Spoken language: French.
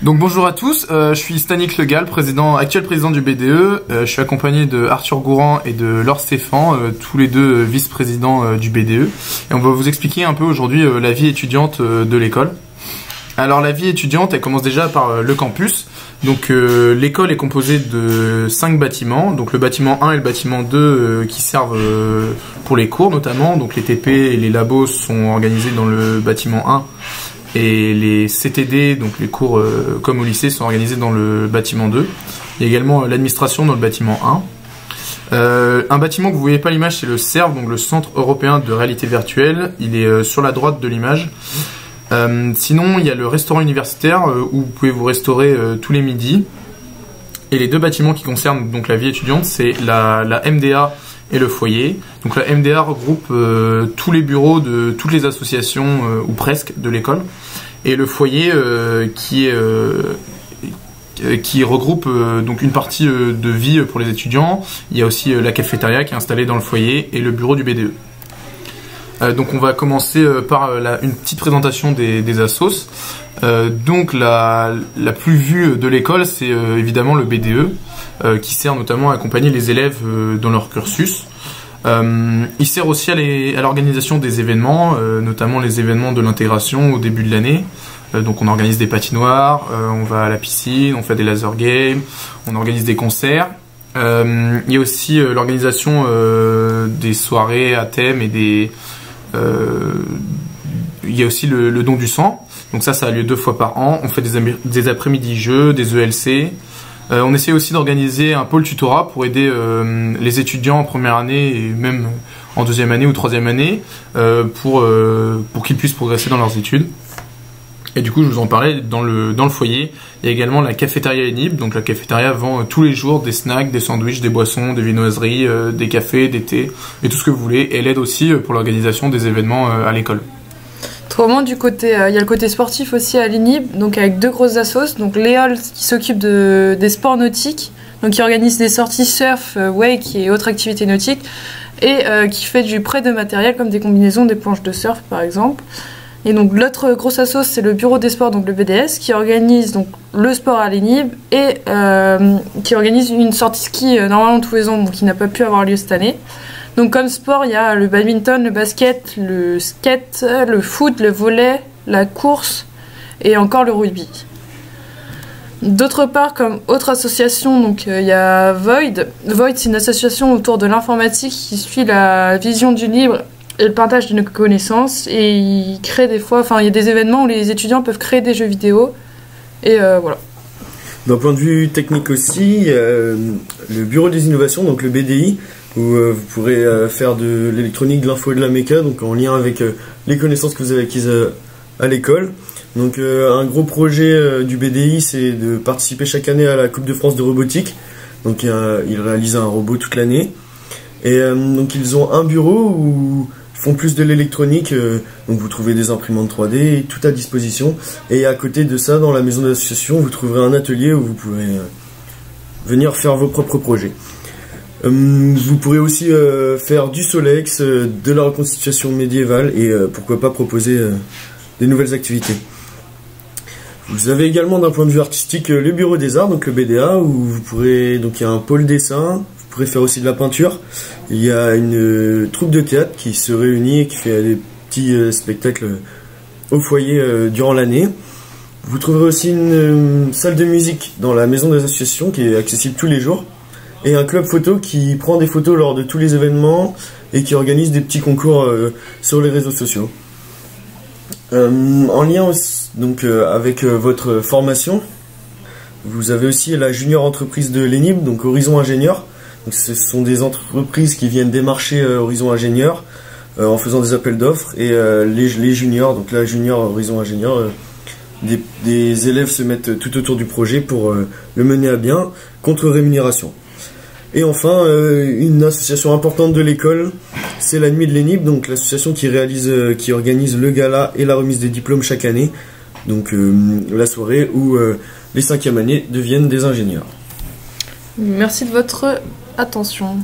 Donc bonjour à tous, je suis Stanik Legal, actuel président du BDE. Je suis accompagné de Arthur Gourand et de Laure Stéphane, tous les deux vice-présidents du BDE. Et on va vous expliquer un peu aujourd'hui la vie étudiante de l'école. Alors la vie étudiante, elle commence déjà par le campus. Donc l'école est composée de 5 bâtiments. Donc le bâtiment 1 et le bâtiment 2 qui servent pour les cours notamment. Donc les TP et les labos sont organisés dans le bâtiment 1. Et les CTD, donc les cours comme au lycée, sont organisés dans le bâtiment 2. Il y a également l'administration dans le bâtiment 1. Un bâtiment que vous ne voyez pas l'image, c'est le CERV, donc le Centre Européen de Réalité Virtuelle. Il est sur la droite de l'image. Sinon, il y a le restaurant universitaire où vous pouvez vous restaurer tous les midis. Et les deux bâtiments qui concernent donc la vie étudiante, c'est la MDA et le foyer. Donc la MDA regroupe tous les bureaux de toutes les associations ou presque de l'école, et le foyer qui regroupe donc une partie de vie pour les étudiants. Il y a aussi la cafétéria qui est installée dans le foyer et le bureau du BDE. Donc on va commencer par une petite présentation des assos. Donc la plus vue de l'école, c'est évidemment le BDE, qui sert notamment à accompagner les élèves dans leur cursus. Il sert aussi à l'organisation des événements, notamment les événements de l'intégration au début de l'année. Donc on organise des patinoires, on va à la piscine, on fait des laser games, on organise des concerts. Il y a aussi l'organisation des soirées à thème et il y a aussi le don du sang. Donc ça a lieu 2 fois par an. On fait des après-midi jeux, des ELC. On essaie aussi d'organiser un pôle tutorat pour aider les étudiants en première année et même en deuxième année ou troisième année pour qu'ils puissent progresser dans leurs études. Et du coup, je vous en parlais, dans le foyer, il y a également la cafétéria Enib. Donc la cafétéria vend tous les jours des snacks, des sandwichs, des boissons, des viennoiseries, des cafés, des thés et tout ce que vous voulez. Et elle aide aussi pour l'organisation des événements à l'école. Autrement, du côté, il y a le côté sportif aussi à l'INIB, donc avec 2 grosses assos. Donc l'EOL qui s'occupe des sports nautiques, donc qui organise des sorties surf, wake et autres activités nautiques, et qui fait du prêt de matériel comme des combinaisons, des planches de surf par exemple. Et donc l'autre grosse assos, c'est le bureau des sports, donc le BDS, qui organise donc le sport à l'INIB et qui organise une sortie ski normalement tous les ans, donc qui n'a pas pu avoir lieu cette année. Donc comme sport, il y a le badminton, le basket, le skate, le foot, le volley, la course et encore le rugby. D'autre part, comme autre association, donc il y a Void. Void, c'est une association autour de l'informatique qui suit la vision du libre et le partage de nos connaissances. Et il crée des fois, il y a des événements où les étudiants peuvent créer des jeux vidéo. Et voilà. D'un point de vue technique aussi, le bureau des innovations, donc le BDI, où vous pourrez faire de l'électronique, de l'info et de la méca, donc en lien avec les connaissances que vous avez acquises à l'école. Donc un gros projet du BDI, c'est de participer chaque année à la Coupe de France de robotique. Donc ils réalisent un robot toute l'année. Et donc ils ont un bureau où ils font plus de l'électronique, donc vous trouvez des imprimantes 3D, tout à disposition. Et à côté de ça, dans la maison de l'association, vous trouverez un atelier où vous pourrez venir faire vos propres projets. Vous pourrez aussi faire du Solex, de la reconstitution médiévale et pourquoi pas proposer des nouvelles activités. Vous avez également d'un point de vue artistique le bureau des arts, donc le BDA, où vous pourrez, donc il y a un pôle dessin, vous pourrez faire aussi de la peinture. Il y a une troupe de théâtre qui se réunit et qui fait des petits spectacles au foyer durant l'année. Vous trouverez aussi une salle de musique dans la maison des associations qui est accessible tous les jours. Et un club photo qui prend des photos lors de tous les événements et qui organise des petits concours sur les réseaux sociaux. En lien aussi, donc, avec votre formation, vous avez aussi la junior entreprise de l'ENIB, donc Horizon Ingénieur. Donc, ce sont des entreprises qui viennent démarcher Horizon Ingénieur en faisant des appels d'offres. Et les juniors, donc la junior Horizon Ingénieur, des élèves se mettent tout autour du projet pour le mener à bien contre rémunération. Et enfin, une association importante de l'école, c'est la Nuit de l'ENIB, donc l'association qui organise le gala et la remise des diplômes chaque année. Donc la soirée où les 5e années deviennent des ingénieurs. Merci de votre attention.